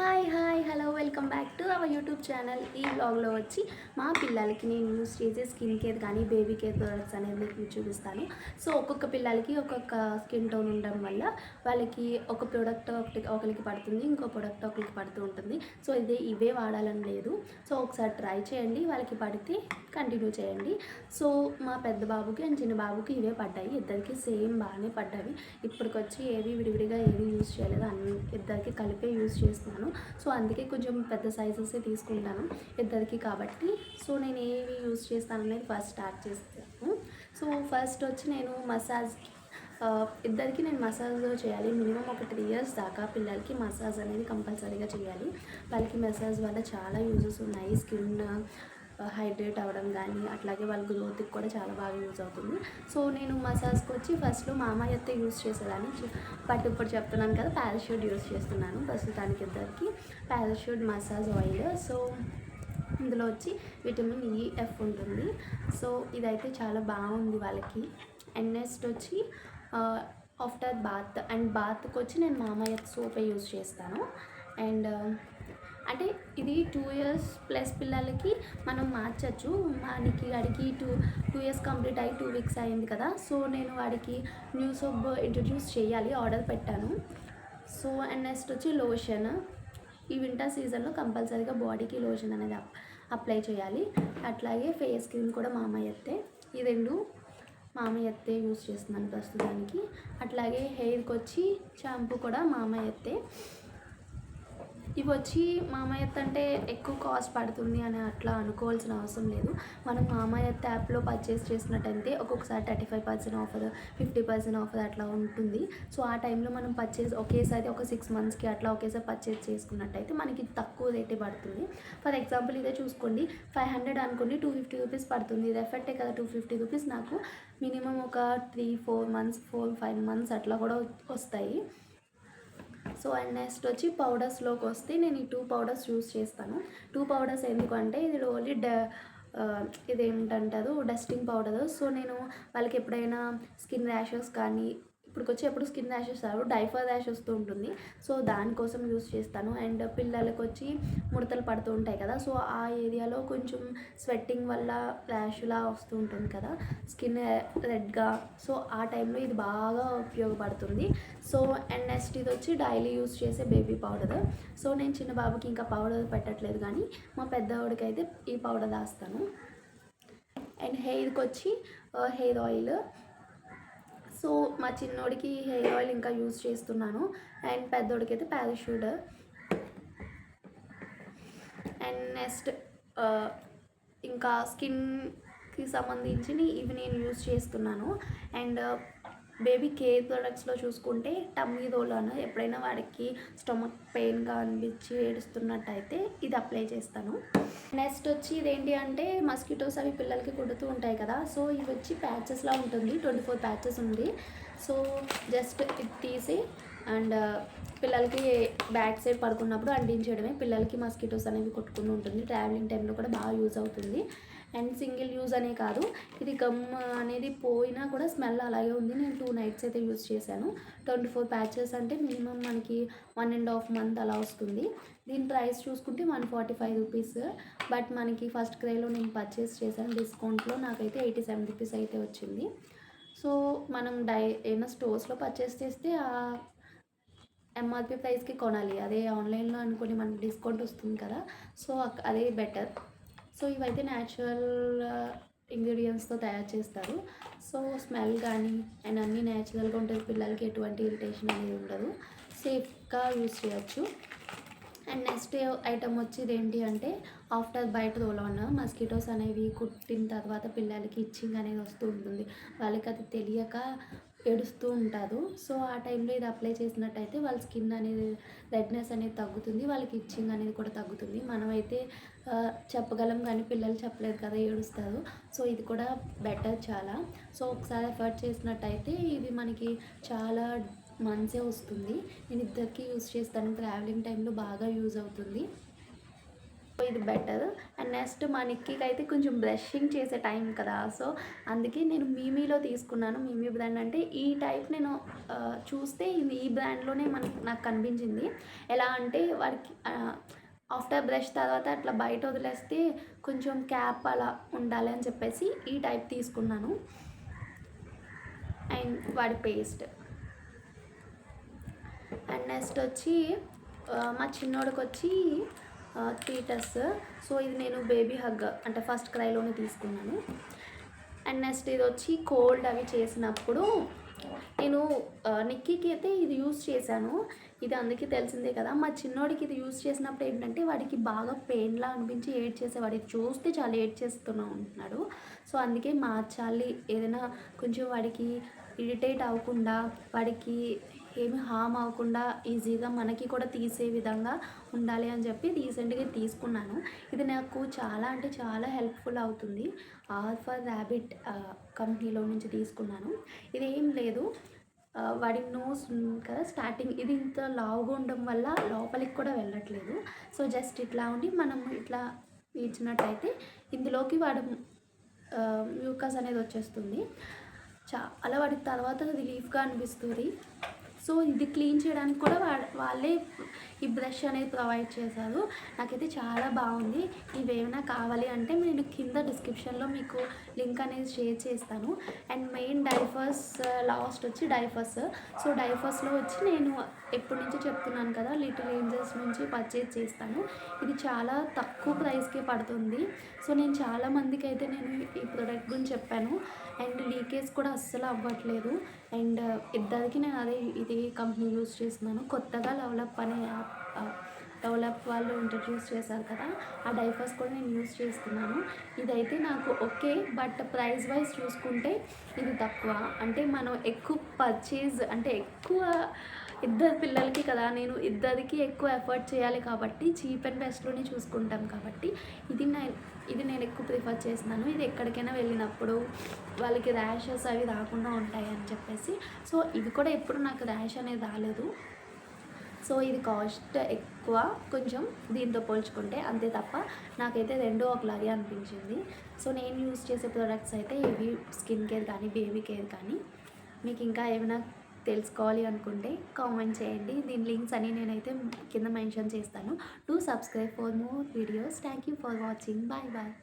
Hi hello welcome back to our YouTube channel. ఈ వ్లాగ్లో వచ్చి మా పిల్లలకి నేను యూస్ చేసే స్కిన్ కేర్ కానీ బేబీ కేర్ ప్రొడక్ట్స్ అనేది మీకు చూపిస్తాను. సో ఒక్కొక్క పిల్లలకి ఒక్కొక్క స్కిన్ టోన్ ఉండడం వల్ల వాళ్ళకి ఒక ప్రోడక్ట్ ఒకరికి పడుతుంది, ఇంకో ప్రోడక్ట్ ఒకరికి పడుతూ ఉంటుంది. సో ఇవే వాడాలని లేదు. సో ఒకసారి ట్రై చేయండి, వాళ్ళకి పడితే కంటిన్యూ చేయండి. సో మా పెద్ద బాబుకి అండ్ చిన్న బాబుకి ఇవే పడ్డాయి, ఇద్దరికి సేమ్ బాగానే పడ్డాయి. ఇప్పటికొచ్చి ఏవి విడివిడిగా ఏవి యూస్ చేయలేదు, ఇద్దరికి కలిపే యూస్ చేస్తున్నాను. సో అందుకే కొంచెం పెద్ద సైజెసే తీసుకుంటాను ఇద్దరికి కాబట్టి. సో నేను ఏవి యూస్ చేస్తాను అనేది ఫస్ట్ స్టార్ట్ చేస్తాను. సో ఫస్ట్ వచ్చి నేను మసాజ్కి ఇద్దరికి నేను మసాజ్ చేయాలి. మినిమం ఒక 3 years దాకా పిల్లలకి మసాజ్ అనేది కంపల్సరీగా చేయాలి. వాళ్ళకి మసాజ్ వల్ల చాలా యూజెస్ ఉన్నాయి. స్కిన్ హైడ్రేట్ అవ్వడం కానీ, అట్లాగే వాళ్ళ గ్రోత్కి కూడా చాలా బాగా యూజ్ అవుతుంది. సో నేను మసాజ్కి వచ్చి ఫస్ట్లో మామయ్యతో యూజ్ చేసేదాన్ని, బట్ ఇప్పుడు చెప్తున్నాను కదా పారాషూట్ యూజ్ చేస్తున్నాను ప్రస్తుతానికి ఇద్దరికి. Parachute massage oil. సో ఇందులో వచ్చి విటమిన్ EF ఉంటుంది. సో ఇదైతే చాలా బాగుంది వాళ్ళకి. అండ్ నెక్స్ట్ వచ్చి ఆఫ్టర్ బాత్ అండ్ బాత్కి వచ్చి నేను మామయ్య సోపే యూజ్ చేస్తాను. అండ్ అంటే ఇది 2 years ప్లస్ పిల్లలకి మనం మార్చచ్చు. వాడికి వాడికి 2 years కంప్లీట్ అయ్యి 2 weeks అయింది కదా. సో నేను వాడికి న్యూ సోప్ ఇంట్రడ్యూస్ చేయాలి, ఆర్డర్ పెట్టాను. సో అండ్ నెక్స్ట్ వచ్చి లోషన్. ఈ వింటర్ సీజన్లో కంపల్సరీగా బాడీకి లోషన్ అనేది అప్లై చేయాలి. అట్లాగే ఫేస్ క్రీమ్ కూడా మామయ్యతే. ఈ రెండు మామయ్యతే యూజ్ చేస్తున్నాను ప్రస్తుతానికి. అట్లాగే హెయిర్కి వచ్చి షాంపూ కూడా మామయ్యతే. ఇవి వచ్చి మామయ్యత్ అంటే ఎక్కువ కాస్ట్ పడుతుంది అని అట్లా అనుకోవాల్సిన అవసరం లేదు. మనం మామయ్యత్ యాప్లో పర్చేస్ చేసినట్టయితే ఒక్కొక్కసారి 35% ఆఫర్, 50% ఆఫర్ అట్లా ఉంటుంది. సో ఆ టైంలో మనం ఒకేసారి ఒక 6 monthsకి అట్లా ఒకేసారి పర్చేస్ చేసుకున్నట్టయితే మనకి తక్కువ రేటే పడుతుంది. ఫర్ ఎగ్జాంపుల్ ఇదే చూసుకోండి, 500 అనుకోండి, 250 రూపీస్ పడుతుంది. ఇది ఎఫెక్టే కదా, 250 రూపీస్ నాకు మినిమం ఒక 3-4 months, 4-5 months అట్లా కూడా వస్తాయి. సో అండ్ నెక్స్ట్ వచ్చి పౌడర్స్లోకి వస్తే నేను ఈ 2 powders యూస్ చేస్తాను. 2 powders ఎందుకంటే ఇది ఓన్లీ ఇదేంటంటారు డస్టింగ్ పౌడర్. సో నేను వాళ్ళకి ఎప్పుడైనా స్కిన్ ర్యాషెస్ కానీ, ఎప్పుడు స్కిన్ ర్యాషెస్ రావు, డైఫర్ ర్యాష్ వస్తూ ఉంటుంది. సో దానికోసం యూస్ చేస్తాను. అండ్ పిల్లలకి వచ్చి ముడతలు పడుతూ ఉంటాయి కదా, సో ఆ ఏరియాలో కొంచెం స్వెట్టింగ్ వల్ల ర్యాష్లా వస్తూ ఉంటుంది కదా, స్కిన్ రెడ్గా. సో ఆ టైంలో ఇది బాగా ఉపయోగపడుతుంది. సో అండ్ నెక్స్ట్ ఇది వచ్చి డైలీ యూస్ చేసే బేబీ పౌడర్. సో నేను చిన్న బాబుకి ఇంకా పౌడర్ పెట్టట్లేదు, కానీ మా పెద్దవాడికి అయితే ఈ పౌడర్ రాస్తాను. అండ్ హెయిర్కి వచ్చి హెయిర్ ఆయిల్. సో మా చిన్నోడికి హెయిర్ ఆయిల్ ఇంకా యూజ్ చేస్తున్నాను. అండ్ పెద్దోడికి అయితే పారాషూట్. అండ్ నెక్స్ట్ ఇంకా స్కిన్కి సంబంధించి ఇవి నేను యూజ్ చేస్తున్నాను. అండ్ బేబీ కేర్ ప్రొడక్ట్స్లో చూసుకుంటే టమ్మీ రోల్ ఎప్పుడైనా వాడికి స్టమక్ పెయిన్గా అనిపించి ఏడుస్తున్నట్టయితే ఇది అప్లై చేస్తాను. నెక్స్ట్ వచ్చి ఇదేంటి అంటే మస్కిటోస్ అవి పిల్లలకి కుడుతూ ఉంటాయి కదా. సో ఇవి వచ్చి ప్యాచెస్లా ఉంటుంది, 24 patches ఉంది. సో జస్ట్ ఇది తీసి అండ్ పిల్లలకి బ్యాక్ సైడ్ పడుకున్నప్పుడు అంటించడమే. పిల్లలకి మస్కిటోస్ అనేవి కొట్టుకుని ఉంటుంది, ట్రావెలింగ్ టైంలో కూడా బాగా యూజ్ అవుతుంది. అండ్ సింగిల్ యూజ్ అనే కాదు, ఇది గమ్ అనేది పోయినా కూడా స్మెల్ అలాగే ఉంది. నేను 2 nights అయితే యూజ్ చేశాను. 24 patches అంటే మినిమం మనకి 1.5 month అలా వస్తుంది. దీని ప్రైస్ చూసుకుంటే 145 రూపీస్. బట్ మనకి ఫస్ట్ క్రైలో నేను పర్చేస్ చేశాను, డిస్కౌంట్లో నాకైతే 87 రూపీస్ అయితే వచ్చింది. సో మనం ఏమైనా స్టోర్స్లో పర్చేస్ చేస్తే ఆ MRP ప్రైస్కి కొనాలి. అదే ఆన్లైన్లో అనుకొని మనకి డిస్కౌంట్ వస్తుంది కదా, సో అదే బెటర్. సో ఇవైతే న్యాచురల్ ఇంగ్రీడియంట్స్తో తయారు చేస్తారు. సో స్మెల్ కానీ అండ్ అన్నీ న్యాచురల్గా ఉంటుంది. పిల్లలకి ఎటువంటి ఇరిటేషన్ అనేది ఉండదు, సేఫ్గా యూజ్ చేయొచ్చు. అండ్ నెక్స్ట్ ఐటమ్ వచ్చేది ఏంటి అంటే after bite roll on. Mosquitoes అనేవి కుట్టిన తర్వాత పిల్లలకి ఇచ్చింగ్ అనేది వస్తూ ఉంటుంది, వాళ్ళకి అది తెలియక ఏడుస్తూ ఉంటారు. సో ఆ టైంలో ఇది అప్లై చేసినట్టయితే వాళ్ళ స్కిన్ అనేది రెడ్నెస్ అనేది తగ్గుతుంది, వాళ్ళకి ఇచ్చింగ్ అనేది కూడా తగ్గుతుంది. మనమైతే చెప్పగలం కానీ పిల్లలు చెప్పలేదు కదా, ఏడుస్తారు. సో ఇది కూడా బెటర్ చాలా. సో ఒకసారి ఎఫర్ట్ చేసినట్టయితే ఇది మనకి చాలా మంత్సే వస్తుంది. నేను ఇద్దరికి యూజ్ చేస్తాను, ట్రావెలింగ్ టైంలో బాగా యూజ్ అవుతుంది. ఇది బెటర్. అండ్ నెక్స్ట్ మా నిక్కీకి అయితే కొంచెం బ్రషింగ్ చేసే టైం కదా, సో అందుకే నేను మీమీలో తీసుకున్నాను. మీమీ బ్రాండ్ అంటే ఈ టైప్ నేను చూస్తే ఇది ఈ బ్రాండ్లోనే నాకు కనిపించింది. ఎలా అంటే వాడికి ఆఫ్టర్ బ్రష్ తర్వాత అట్లా బయట వదిలేస్తే కొంచెం క్యాప్ అలా ఉండాలి అని చెప్పేసి ఈ టైప్ తీసుకున్నాను. అండ్ వాడి పేస్ట్. అండ్ నెక్స్ట్ వచ్చి మా చిన్నోడికి వచ్చి టీటస్. సో ఇది నేను బేబీ హగ్ అంటే ఫస్ట్ క్రైలోనే తీసుకున్నాను. అండ్ నెక్స్ట్ ఇది వచ్చి కోల్డ్ అవి చేసినప్పుడు నేను నిక్కీకి అయితే ఇది యూస్ చేశాను. ఇది అందుకే తెలిసిందే కదా. మా చిన్నోడికి ఇది యూస్ చేసినప్పుడు ఏంటంటే వాడికి బాగా పెయిన్లా అనిపించి ఏడ్ చేసేవాడు. ఇది చూస్తే చాలా ఏడ్ చేస్తూనే ఉంటున్నాడు. సో అందుకే మార్చాలి, ఏదైనా కొంచెం వాడికి ఇరిటేట్ అవ్వకుండా, వాడికి ఏమి హామ్ అవ్వకుండా ఈజీగా మనకి కూడా తీసే విధంగా ఉండాలి అని చెప్పి రీసెంట్గా తీసుకున్నాను. ఇది నాకు చాలా అంటే చాలా హెల్ప్ఫుల్ అవుతుంది. ఆర్ ఫర్ ర్యాబిట్ కంపెనీలో నుంచి తీసుకున్నాను. ఇది ఏం లేదు, వాడి నోస్ కదా స్టార్టింగ్ ఇది ఇంత లావుగా ఉండడం వల్ల లోపలికి కూడా వెళ్ళట్లేదు. సో జస్ట్ ఇట్లా ఉండి మనం ఇట్లా ఇచ్చినట్టయితే ఇందులోకి వాడు మ్యూకస్ అనేది వచ్చేస్తుంది. చాలా వాడికి తర్వాత రిలీఫ్గా అనిపిస్తుంది. సో ఇది క్లీన్ చేయడానికి కూడా వాళ్ళే ఈ బ్రష్ అనేది ప్రొవైడ్ చేశారు. నాకైతే చాలా బాగుంది. ఇవేమైనా కావాలి అంటే నేను కింద డిస్క్రిప్షన్లో మీకు లింక్ అనేది షేర్ చేస్తాను. అండ్ మెయిన్ డైఫర్స్ లాస్ట్ వచ్చి డైఫర్స్. సో డైఫర్స్లో వచ్చి నేను ఎప్పటి నుంచో చెప్తున్నాను కదా, లిటిల్ ఏంజల్స్ నుంచి పర్చేజ్ చేస్తాను. ఇది చాలా తక్కువ ప్రైస్కే పడుతుంది. సో నేను చాలామందికి అయితే నేను ఈ ప్రోడక్ట్ గురించి చెప్పాను. అండ్ లీకేజ్ కూడా అస్సలు అవ్వట్లేదు. అండ్ ఇద్దరికి నేను ఇది కంపెనీ యూస్ చేస్తున్నాను. కొత్తగా డెవలప్ అనే యాప్ డెవలప్ వాళ్ళు ఇంట్రడ్యూస్ చేశారు కదా, ఆ డైపర్స్ కూడా నేను యూస్ చేస్తున్నాను. ఇదైతే నాకు ఓకే, బట్ ప్రైస్ వైజ్ చూసుకుంటే ఇది తక్కువ. అంటే మనం ఎక్కువ పర్చేజ్ అంటే ఎక్కువ ఇద్దరు పిల్లలకి కదా, నేను ఇద్దరికి ఎక్కువ ఎఫర్ట్ చేయాలి కాబట్టి చీప్ అండ్ బెస్ట్లోనే చూసుకుంటాం కాబట్టి ఇది నేను ఎక్కువ ప్రిఫర్ చేస్తున్నాను. ఇది ఎక్కడికైనా వెళ్ళినప్పుడు వాళ్ళకి ర్యాషెస్ అవి రాకుండా ఉంటాయి అని చెప్పేసి. సో ఇది కూడా ఎప్పుడు నాకు ర్యాష్ అనేది రాలేదు. సో ఇది కాస్ట్ ఎక్కువ కొంచెం దీంతో పోల్చుకుంటే, అంతే తప్ప నాకైతే రెండూ ఒకలాగే అనిపించింది. సో నేను యూస్ చేసే ప్రోడక్ట్స్ అయితే ఇవి స్కిన్ కేర్ కానీ బేబీ కేర్ కానీ. మీకు ఇంకా ఏమైనా తెలుసుకోవాలి అనుకుంటే కామెంట్ చేయండి. దీని లింక్స్ అని నేనైతే కింద మెన్షన్ చేస్తాను. To subscribe for more videos. Thank you for watching. Bye bye.